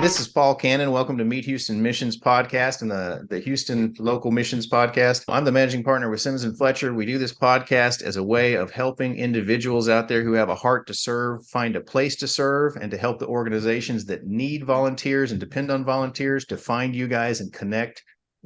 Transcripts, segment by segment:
this is Paul Cannon. Welcome to Meet Houston Missions Podcast and the Houston Local Missions Podcast. I'm the managing partner with Simmons and Fletcher. We do this podcast as a way of helping individuals out there who have a heart to serve, find a place to serve, and to help the organizations that need volunteers and depend on volunteers to find you guys and connect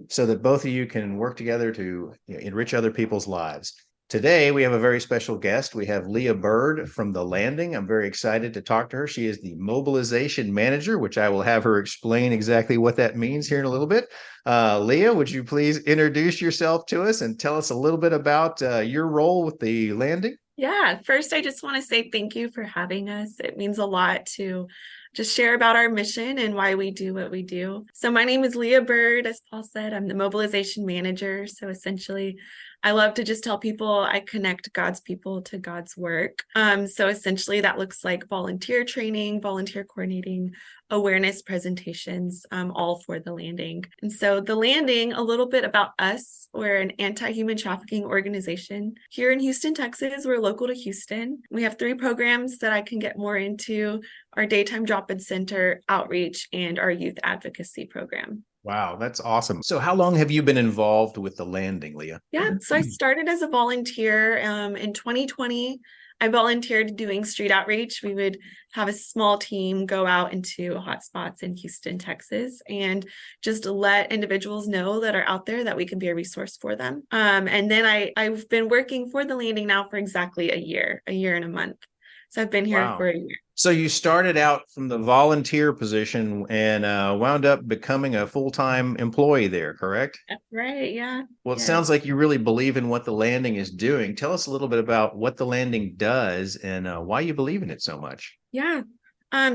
so that both of you can work together to enrich other people's lives. Today, we have a very special guest. We have Leah Bird from The Landing. I'm very excited to talk to her. She is the mobilization manager, which I will have her explain exactly what that means here in a little bit. Leah, would you please introduce yourself to us and tell us a little bit about your role with The Landing? Yeah, first, I just want to say thank you for having us. It means a lot to just share about our mission and why we do what we do. So my name is Leah Bird. As Paul said, I'm the mobilization manager. So essentially, I love to just tell people I connect God's people to God's work. So essentially that looks like volunteer training, volunteer coordinating, awareness presentations, all for The Landing. And so The Landing, a little bit about us. We're an anti-human trafficking organization here in Houston, Texas. We're local to Houston. We have 3 programs that I can get more into: our daytime drop-in center, outreach, and our youth advocacy program. Wow, that's awesome. So how long have you been involved with The Landing, Leah? Yeah, so I started as a volunteer in 2020. I volunteered doing street outreach. We would have a small team go out into hotspots in Houston, Texas, and just let individuals know that are out there that we can be a resource for them. And then I've been working for The Landing now for exactly a year and a month. So I've been here for a year. So you started out from the volunteer position and wound up becoming a full-time employee there, correct? That's right. Yeah. Well, it sounds like you really believe in what The Landing is doing. Tell us a little bit about what The Landing does and why you believe in it so much. Yeah.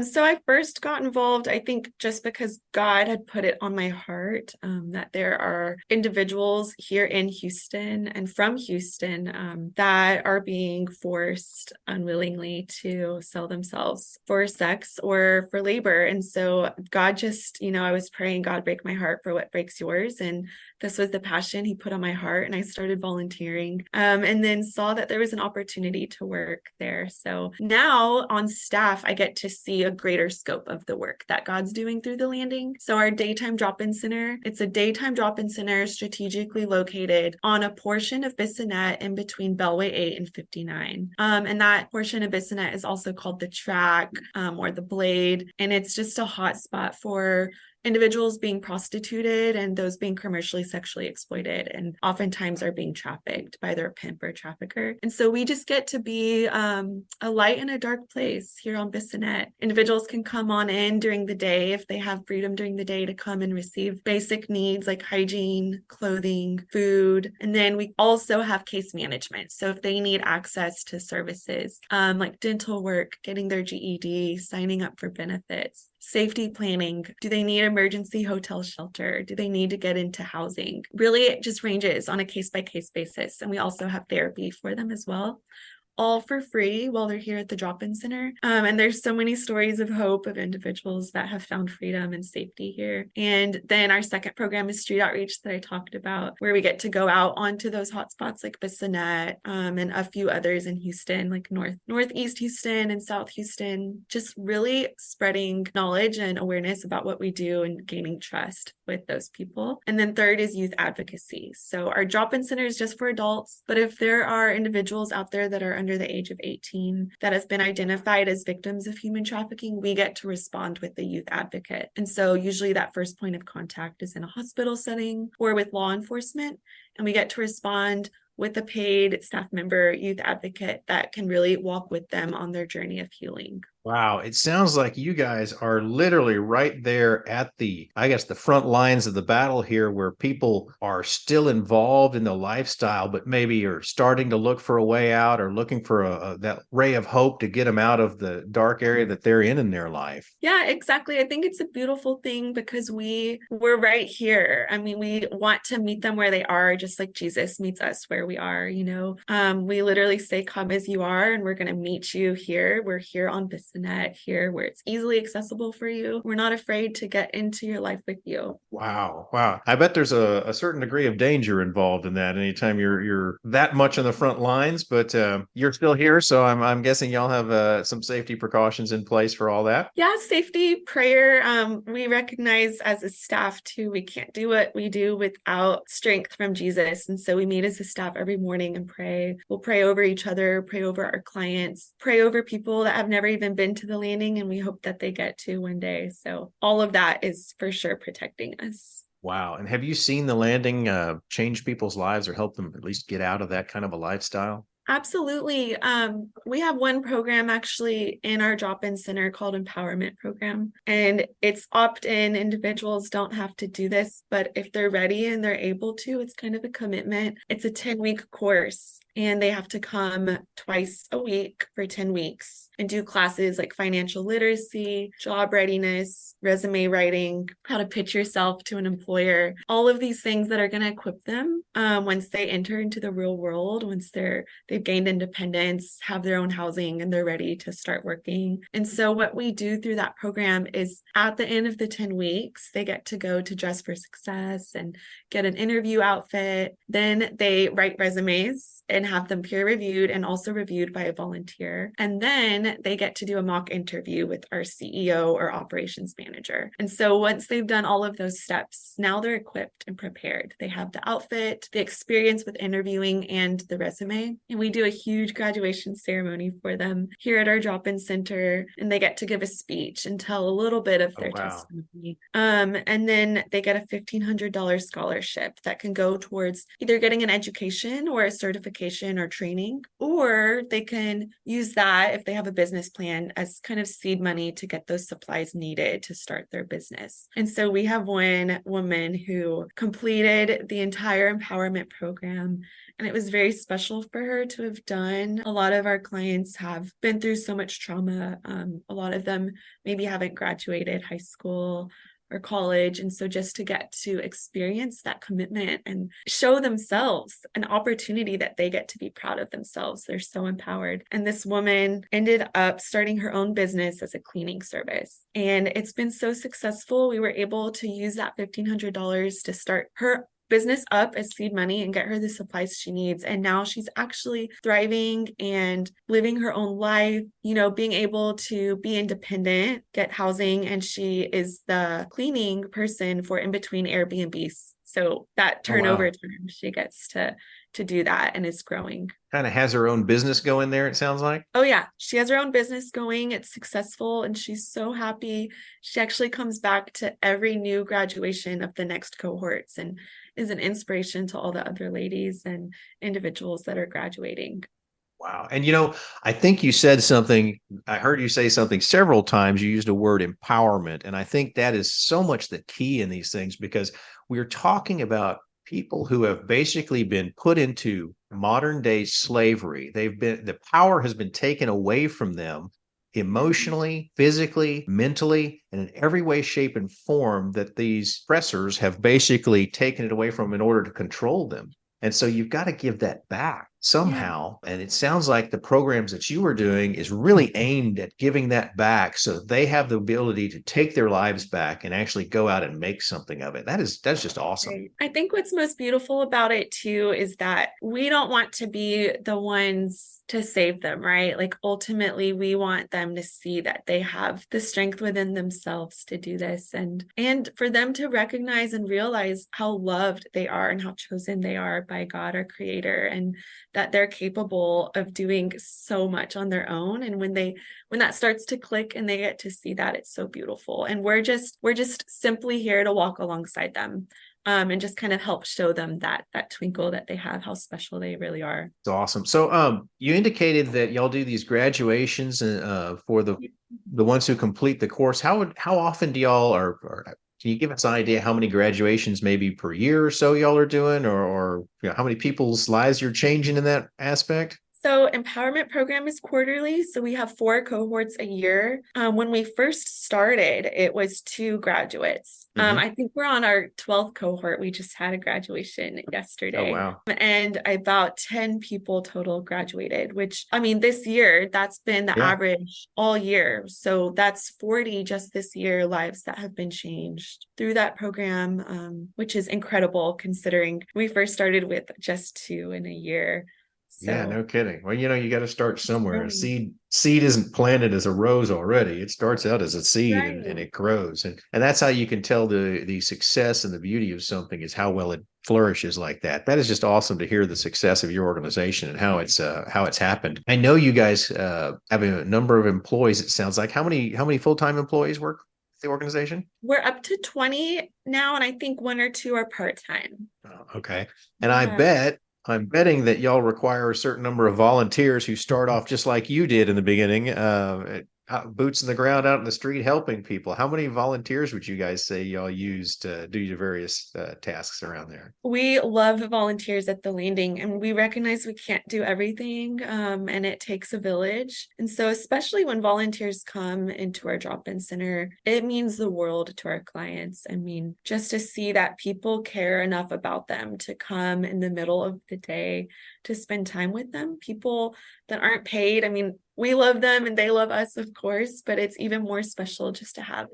So I first got involved, I think, just because God had put it on my heart, that there are individuals here in Houston and from Houston that are being forced unwillingly to sell themselves for sex or for labor. And so God just, I was praying, God, break my heart for what breaks yours. And this was the passion he put on my heart. And I started volunteering and then saw that there was an opportunity to work there. So now on staff, I get to see a greater scope of the work that God's doing through The Landing. So our daytime drop-in center, it's a daytime drop-in center strategically located on a portion of Bissonnet in between Bellway 8 and 59. And that portion of Bissonnet is also called the track or the blade. And it's just a hot spot for individuals being prostituted and those being commercially sexually exploited and oftentimes are being trafficked by their pimp or trafficker. And so we just get to be a light in a dark place here on Bissonnet. Individuals can come on in during the day if they have freedom during the day to come and receive basic needs like hygiene, clothing, food. And then we also have case management. So if they need access to services like dental work, getting their GED, signing up for benefits, safety planning, do they need emergency hotel shelter? Do they need to get into housing? Really, it just ranges on a case-by-case basis. And we also have therapy for them as well, all for free while they're here at the drop-in center. And there's so many stories of hope of individuals that have found freedom and safety here. And then our second program is street outreach that I talked about, where we get to go out onto those hotspots like Bissonnet and a few others in Houston, like Northeast Houston and South Houston, just really spreading knowledge and awareness about what we do and gaining trust with those people. And then third is youth advocacy. So our drop-in center is just for adults, but if there are individuals out there that are under the age of 18 that have been identified as victims of human trafficking, we get to respond with the youth advocate. And so usually that first point of contact is in a hospital setting or with law enforcement, and we get to respond with a paid staff member, youth advocate that can really walk with them on their journey of healing. Wow, it sounds like you guys are literally right there at the front lines of the battle here, where people are still involved in the lifestyle, but maybe are starting to look for a way out or looking for that ray of hope to get them out of the dark area that they're in their life. Yeah, exactly. I think it's a beautiful thing because we're right here. I mean, we want to meet them where they are, just like Jesus meets us where we are, We literally say, come as you are, and we're going to meet you here. We're here on Bissonnet. Bissonnet here, where it's easily accessible for you. We're not afraid to get into your life with you. Wow. Wow. I bet there's a certain degree of danger involved in that anytime you're that much on the front lines, but you're still here. So I'm guessing y'all have some safety precautions in place for all that. Yeah, safety, prayer. We recognize as a staff too, we can't do what we do without strength from Jesus. And so we meet as a staff every morning and pray. We'll pray over each other, pray over our clients, pray over people that have never even been to the landing, and we hope that they get to one day. So all of that is for sure protecting us. Wow. And have you seen the landing change people's lives or help them at least get out of that kind of a lifestyle? Absolutely. We have one program actually in our drop-in center called Empowerment Program, and it's opt-in. Individuals don't have to do this, but if they're ready and they're able to, it's kind of a commitment. It's a 10-week course, and they have to come twice a week for 10 weeks and do classes like financial literacy, job readiness, resume writing, how to pitch yourself to an employer, all of these things that are going to equip them once they enter into the real world, once they've gained independence, have their own housing, and they're ready to start working. And so what we do through that program is at the end of the 10 weeks, they get to go to Dress for Success and get an interview outfit. Then they write resumes and have them peer reviewed and also reviewed by a volunteer. And then they get to do a mock interview with our CEO or operations manager. And so once they've done all of those steps, now they're equipped and prepared. They have the outfit, the experience with interviewing, and the resume. And we do a huge graduation ceremony for them here at our drop-in center, and they get to give a speech and tell a little bit of their testimony. And then they get a $1,500 scholarship that can go towards either getting an education or a certification or training, or they can use that if they have a business plan as kind of seed money to get those supplies needed to start their business. And so we have one woman who completed the entire empowerment program, and it was very special for her to have done. A lot of our clients have been through so much trauma. A lot of them maybe haven't graduated high school or college. And so just to get to experience that commitment and show themselves an opportunity that they get to be proud of themselves. They're so empowered. And this woman ended up starting her own business as a cleaning service. And it's been so successful. We were able to use that $1,500 to start her business up as seed money and get her the supplies she needs. And now she's actually thriving and living her own life, being able to be independent, get housing, and she is the cleaning person for in between Airbnbs. So that turnover time, she gets to do that and is growing. Kind of has her own business going there, it sounds like. Oh yeah, she has her own business going. It's successful and she's so happy. She actually comes back to every new graduation of the next cohorts and is an inspiration to all the other ladies and individuals that are graduating. Wow. And I think you said something, I heard you say something several times. You used a word empowerment. And I think that is so much the key in these things, because we're talking about people who have basically been put into modern day slavery. The power has been taken away from them emotionally, physically, mentally, and in every way, shape, and form that these oppressors have basically taken it away from in order to control them. And so you've got to give that back somehow. Yeah. And it sounds like the programs that you were doing is really aimed at giving that back so they have the ability to take their lives back and actually go out and make something of it. That's just awesome. I think what's most beautiful about it too is that we don't want to be the ones to save them, right? Like ultimately we want them to see that they have the strength within themselves to do this, and for them to recognize and realize how loved they are and how chosen they are by God, our creator, and that they're capable of doing so much on their own. And when that starts to click and they get to see that, it's so beautiful. And we're just simply here to walk alongside them. And just kind of help show them that twinkle that they have, how special they really are. It's awesome. So you indicated that y'all do these graduations for the ones who complete the course. How often do y'all or can you give us an idea how many graduations maybe per year or so y'all are doing, or how many people's lives you're changing in that aspect? So empowerment program is quarterly. So we have 4 cohorts a year. When we first started, it was 2 graduates. Hmm. I think we're on our 12th cohort. We just had a graduation Oh, yesterday. wow. And about 10 people total graduated, which I mean, this year, that's been the Yeah. average all year. So that's 40 just this year lives that have been changed through that program, which is incredible considering we first started with just 2 in a year. Yeah, So no kidding. Well, you got to start it's somewhere. A growing. seed isn't planted as a rose already. It starts out as a seed and Right. it grows. And that's how you can tell the success and the beauty of something is how well it flourishes like that. That is just awesome to hear the success of your organization and how it's happened. I know you guys have a number of employees, it sounds like. How many full-time employees work with the organization? We're up to 20 now, and I think 1 or 2 are part-time. Oh, okay. And Yeah. I'm betting that y'all require a certain number of volunteers who start off just like you did in the beginning, boots in the ground out in the street helping people. How many volunteers would you guys say y'all use to do your various tasks around there? We love volunteers at the landing, and we recognize we can't do everything, and it takes a village. And so, especially when volunteers come into our drop-in center, it means the world to our clients. I mean, just to see that people care enough about them to come in the middle of the day to spend time with them, people that aren't paid. I mean, we love them and they love us, of course, but it's even more special just to have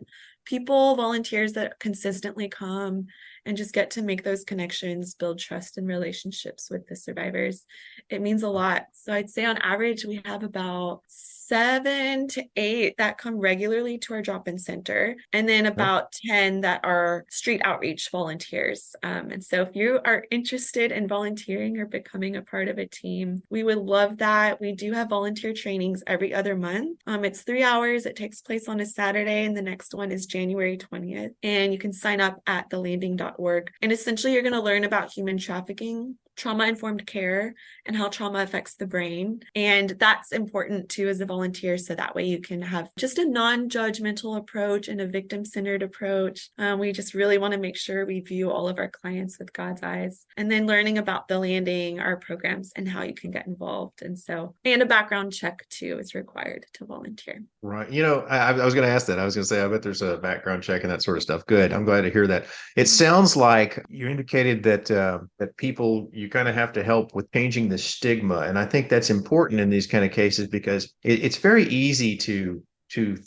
people, volunteers that consistently come and just get to make those connections, build trust and relationships with the survivors. It means a lot. So I'd say on average, we have about 7 to 8 that come regularly to our drop-in center, and then about 10 that are street outreach volunteers. And so if you are interested in volunteering or becoming a part of a team, we would love that. We do have volunteer trainings every other month. It's 3 hours. It takes place on a Saturday, and the next one is January 20th. And you can sign up at thelanding.org. And essentially, you're going to learn about human trafficking, trauma-informed care, and how trauma affects the brain. And that's important too as a volunteer, so that way you can have just a non-judgmental approach and a victim-centered approach. We just really want to make sure we view all of our clients with God's eyes. And then learning about the landing, our programs, and how you can get involved. And a background check too is required to volunteer. Right. I was going to ask that. I was going to say, I bet there's a background check and that sort of stuff. Good. I'm glad to hear that. It sounds like you indicated that people, you kind of have to help with changing the stigma. And I think that's important in these kind of cases because it's very easy to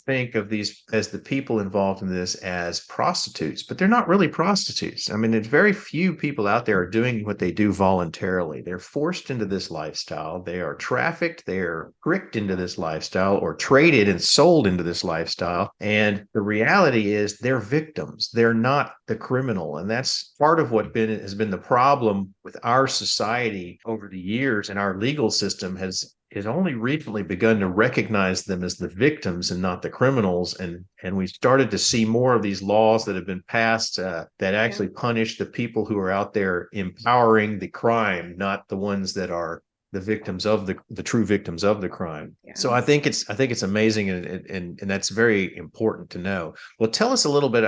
think of these as the people involved in this as prostitutes, but they're not really prostitutes. I mean, there's very few people out there are doing what they do voluntarily. They're forced into this lifestyle. They are trafficked. They're tricked into this lifestyle or traded and sold into this lifestyle. And the reality is they're victims. They're not the criminal. And that's part of what has been the problem with our society over the years, and our legal system has only recently begun to recognize them as the victims and not the criminals. And we started to see more of these laws that have been passed that actually punish the people who are out there empowering the crime, not the ones that are the victims of the true victims of the crime. Yeah. So I think it's amazing, and that's very important to know. Well, tell us a little bit.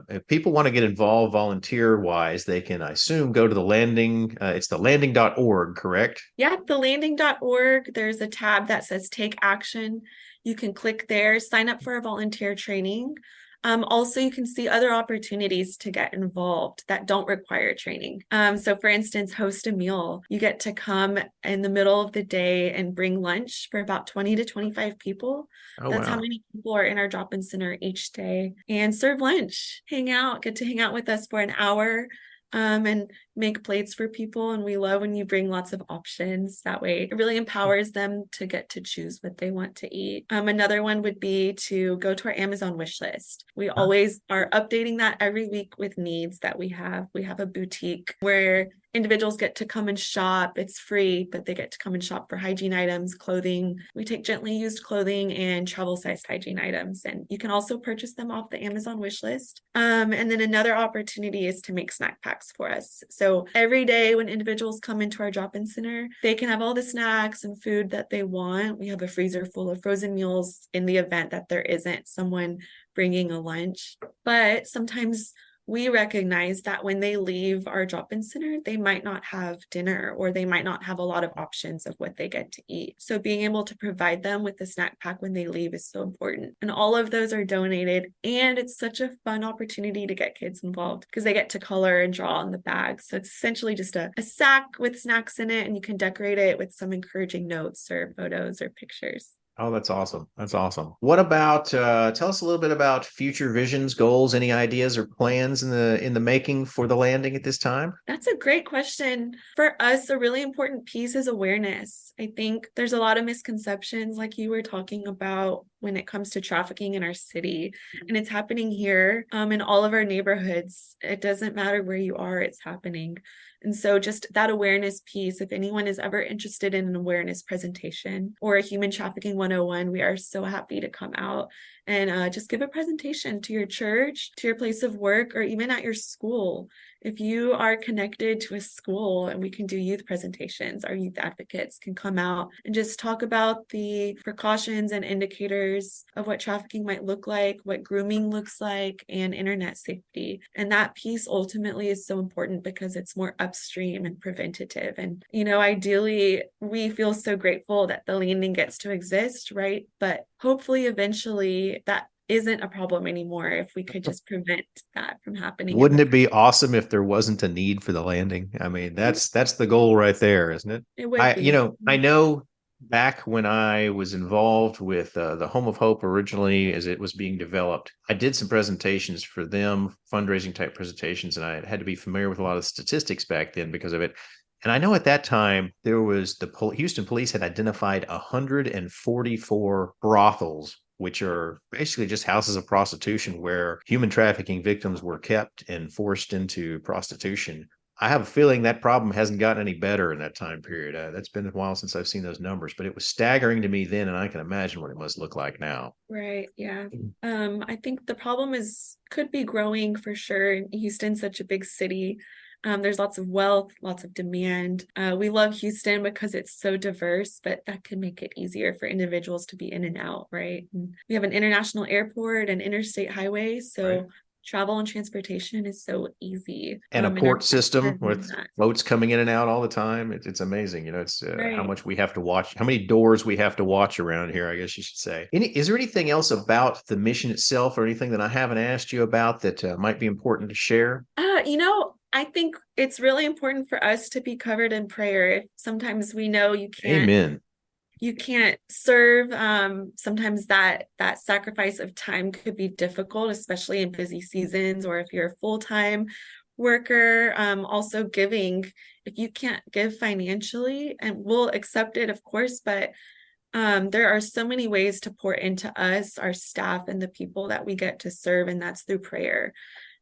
If people want to get involved volunteer wise, they can, I assume, go to the landing. It's the landing.org, correct? Yeah, thelanding.org. There's a tab that says Take Action. You can click there, sign up for a volunteer training. Also, you can see other opportunities to get involved that don't require training. So for instance, host a meal. You get to come in the middle of the day and bring lunch for about 20 to 25 people. Oh, That's how wow. many people are in our drop-in center each day, and serve lunch, get to hang out with us for an hour. And make plates for people. And we love when you bring lots of options. That way it really empowers them to get to choose what they want to eat. Another one would be to go to our Amazon wish list. We always are updating that every week with needs that we have. We have a boutique where individuals get to come and shop. It's free, but they get to come and shop for hygiene items, clothing. We take gently used clothing and travel-sized hygiene items. And you can also purchase them off the Amazon wish list. And then another opportunity is to make snack packs for us. So every day when individuals come into our drop-in center, they can have all the snacks and food that they want. We have a freezer full of frozen meals in the event that there isn't someone bringing a lunch. But sometimes we recognize that when they leave our drop-in center, they might not have dinner, or they might not have a lot of options of what they get to eat. So being able to provide them with the snack pack when they leave is so important. And all of those are donated. And it's such a fun opportunity to get kids involved because they get to color and draw on the bags. So it's essentially just a sack with snacks in it, and you can decorate it with some encouraging notes or photos or pictures. Oh, that's awesome. That's awesome. What about tell us a little bit about future visions, goals, any ideas or plans in the making for the landing at this time? That's a great question. For us, a really important piece is awareness. I think there's a lot of misconceptions, like you were talking about, when it comes to trafficking in our city. And it's happening here in all of our neighborhoods. It doesn't matter where you are, it's happening. And so just that awareness piece, if anyone is ever interested in an awareness presentation or a human trafficking 101, we are so happy to come out and just give a presentation to your church, to your place of work, or even at your school. If you are connected to a school, and we can do youth presentations, our youth advocates can come out and just talk about the precautions and indicators of what trafficking might look like, what grooming looks like, and internet safety. And that piece ultimately is so important because it's more upstream and preventative. And, ideally, we feel so grateful that the landing gets to exist, right? But hopefully, eventually, that isn't a problem anymore if we could just prevent that from happening. Wouldn't it be awesome if there wasn't a need for the landing? I mean, that's the goal right there, isn't it? It would be. I know back when I was involved with the Home of Hope originally, as it was being developed, I did some presentations for them, fundraising type presentations, and I had to be familiar with a lot of statistics back then because of it. And I know at that time there was Houston police had identified 144 brothels, which are basically just houses of prostitution where human trafficking victims were kept and forced into prostitution. I have a feeling that problem hasn't gotten any better in that time period. That's been a while since I've seen those numbers, but it was staggering to me then, and I can imagine what it must look like now. Right. Yeah. I think the problem could be growing for sure. Houston's such a big city. There's lots of wealth, lots of demand. We love Houston because it's so diverse, but that can make it easier for individuals to be in and out, right? And we have an international airport and interstate highways, so right. Travel and transportation is so easy. And a port system with boats coming in and out all the time. It's amazing. It's right. How much we have to watch, how many doors we have to watch around here, I guess you should say. Is there anything else about the mission itself or anything that I haven't asked you about that might be important to share? I think it's really important for us to be covered in prayer. Sometimes we know you can't. Amen. You can't serve. Sometimes that sacrifice of time could be difficult, especially in busy seasons, or if you're a full-time worker. Also giving, if you can't give financially, and we'll accept it, of course, but there are so many ways to pour into us, our staff, and the people that we get to serve, and that's through prayer.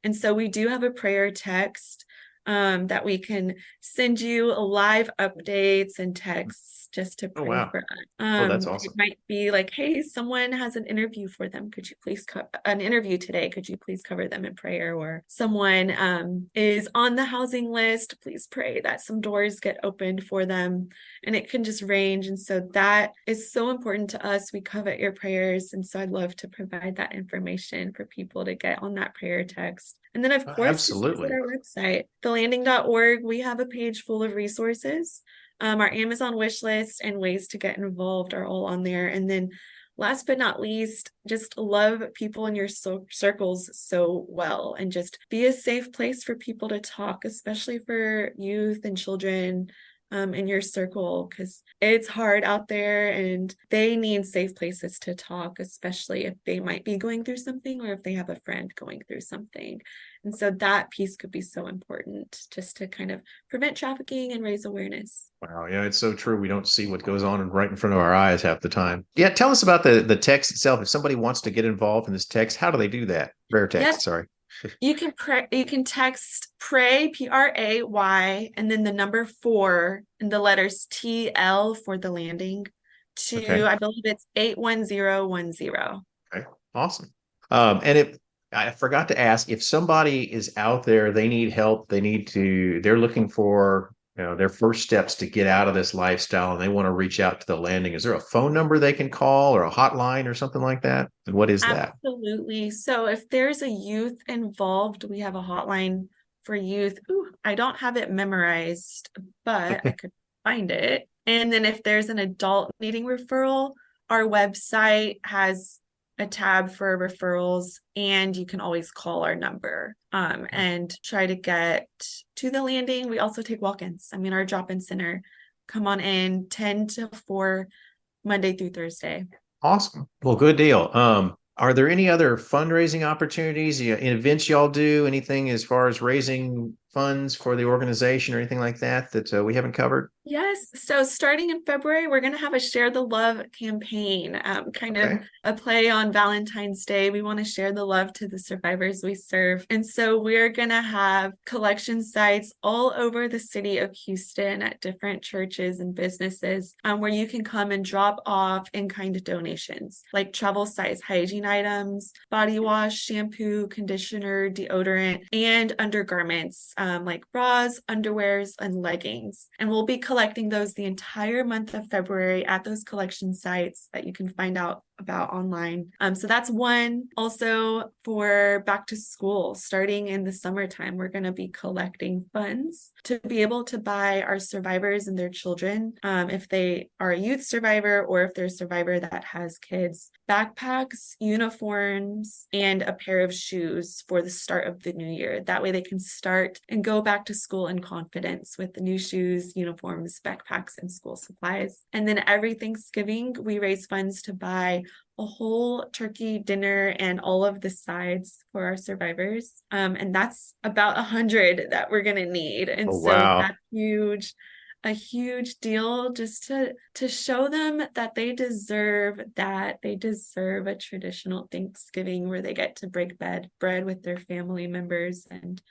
And so we do have a prayer text that we can send you live updates and texts just to pray for us. That's awesome. It might be like, hey, someone has an interview for them. Could you please an interview today? Could you please cover them in prayer? Or someone is on the housing list. Please pray that some doors get opened for them. And it can just range. And so that is so important to us. We covet your prayers. And so I'd love to provide that information for people to get on that prayer text. And then, of course, absolutely, our website, thelanding.org. We have a page full of resources. Our Amazon wish list and ways to get involved are all on there. And then last but not least, just love people in your circles so well, and just be a safe place for people to talk, especially for youth and children in your circle, because it's hard out there and they need safe places to talk, especially if they might be going through something or if they have a friend going through something. And so that piece could be so important, just to kind of prevent trafficking and raise awareness. Wow. Yeah, it's so true. We don't see what goes on right in front of our eyes half the time. Yeah. Tell us about the text itself. If somebody wants to get involved in this text, how do they do that? Prayer text, yes. Sorry. You can text pray, PRAY, and then the number 4 and the letters TL for the landing to, I believe it's 81010. Okay. Awesome. And I forgot to ask, if somebody is out there, they need help, they're looking for their first steps to get out of this lifestyle and they want to reach out to the landing, is there a phone number they can call or a hotline or something like that? And what is that? Absolutely. So if there's a youth involved, we have a hotline for youth. Ooh, I don't have it memorized, but I could find it. And then if there's an adult needing referral, our website has a tab for referrals, and you can always call our number and try to get to the landing. We also take walk-ins. I mean, our drop-in center, come on in 10 to 4, Monday through Thursday. Awesome. Well, good deal. Are there any other fundraising opportunities, events y'all do? Anything as far as raising funds for the organization or anything like that we haven't covered? Yes. So starting in February, we're going to have a Share the Love campaign, kind of a play on Valentine's Day. We want to share the love to the survivors we serve. And so we're going to have collection sites all over the city of Houston at different churches and businesses where you can come and drop off in-kind donations like travel size hygiene items, body wash, shampoo, conditioner, deodorant, and undergarments like bras, underwears, and leggings. And we'll be collecting those the entire month of February at those collection sites that you can find out about online. So that's one. Also for back to school, starting in the summertime, we're going to be collecting funds to be able to buy our survivors and their children, if they are a youth survivor or if they're a survivor that has kids, backpacks, uniforms, and a pair of shoes for the start of the new year. That way they can start and go back to school in confidence with the new shoes, uniforms, backpacks, and school supplies. And then every Thanksgiving, we raise funds to buy a whole turkey dinner and all of the sides for our survivors. And that's about 100 that we're going to need. And that's huge, a huge deal just to show them that they deserve a traditional Thanksgiving where they get to break bread with their family members and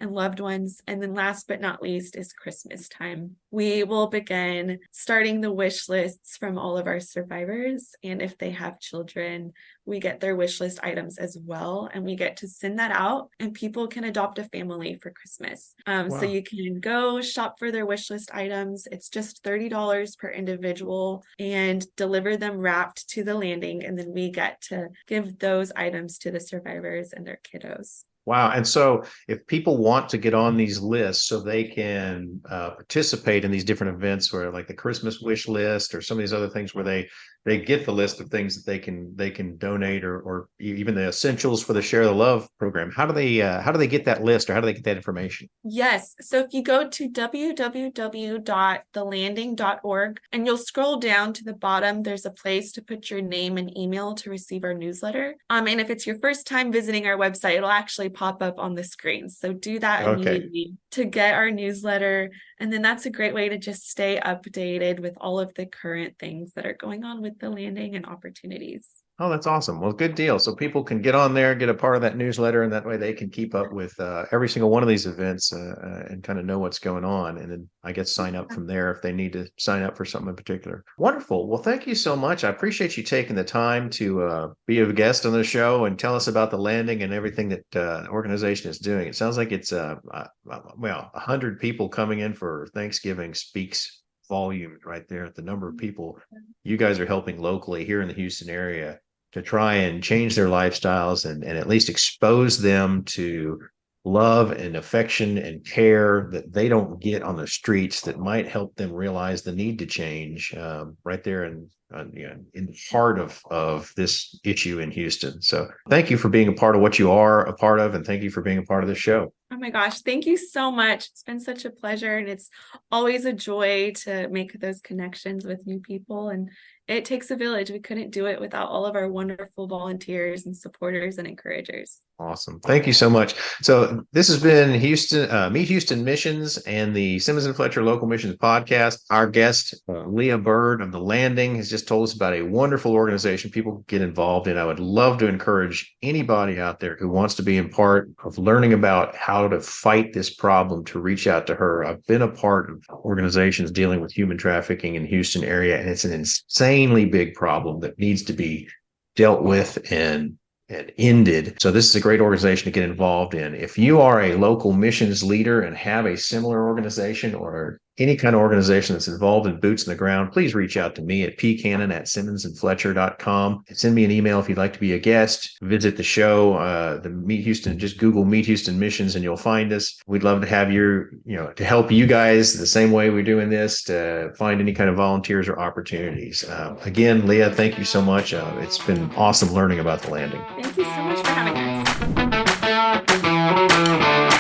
loved ones. And then last but not least is Christmas time. We will begin starting the wish lists from all of our survivors. And if they have children, we get their wish list items as well. And we get to send that out and people can adopt a family for Christmas. So you can go shop for their wish list items. It's just $30 per individual and deliver them wrapped to the landing. And then we get to give those items to the survivors and their kiddos. Wow. And so if people want to get on these lists so they can participate in these different events where like the Christmas wish list or some of these other things where they get the list of things that they can donate or even the essentials for the Share the Love program, how do they get that list or how do they get that information? Yes. So if you go to www.thelanding.org and you'll scroll down to the bottom, there's a place to put your name and email to receive our newsletter. And if it's your first time visiting our website, it'll actually pop up on the screen. So do that immediately to get our newsletter. And then that's a great way to just stay updated with all of the current things that are going on with the landing and opportunities. Oh, that's awesome. Well, good deal. So people can get on there, get a part of that newsletter, and that way they can keep up with every single one of these events and kind of know what's going on. And then I guess sign up from there if they need to sign up for something in particular. Wonderful. Well, thank you so much. I appreciate you taking the time to be a guest on the show and tell us about the landing and everything that the organization is doing. It sounds like it's 100 people coming in for Thanksgiving speaks volume right there at the number of people you guys are helping locally here in the Houston area to try and change their lifestyles and at least expose them to love and affection and care that they don't get on the streets that might help them realize the need to change right there in the heart of this issue in Houston. So thank you for being a part of what you are a part of, and thank you for being a part of the show. Oh my gosh, thank you so much. It's been such a pleasure, and it's always a joy to make those connections with new people. And it takes a village. We couldn't do it without all of our wonderful volunteers and supporters and encouragers. Awesome. Thank you so much. So this has been Meet Houston Missions and the Simmons and Fletcher Local Missions Podcast. Our guest, Leah Bird of The Landing, has just told us about a wonderful organization people get involved in. I would love to encourage anybody out there who wants to be a part of learning about how to fight this problem to reach out to her. I've been a part of organizations dealing with human trafficking in Houston area, and it's an insanely big problem that needs to be dealt with and ended. So this is a great organization to get involved in. If you are a local missions leader and have a similar organization or any kind of organization that's involved in boots in the ground, please reach out to me at pcannon@simmonsandfletcher.com. Send me an email if you'd like to be a guest. Visit the show, the Meet Houston, just Google Meet Houston Missions and you'll find us. We'd love to have to help you guys the same way we're doing this, to find any kind of volunteers or opportunities. Again, Leah, thank you so much. It's been awesome learning about the landing. Thank you so much for having us.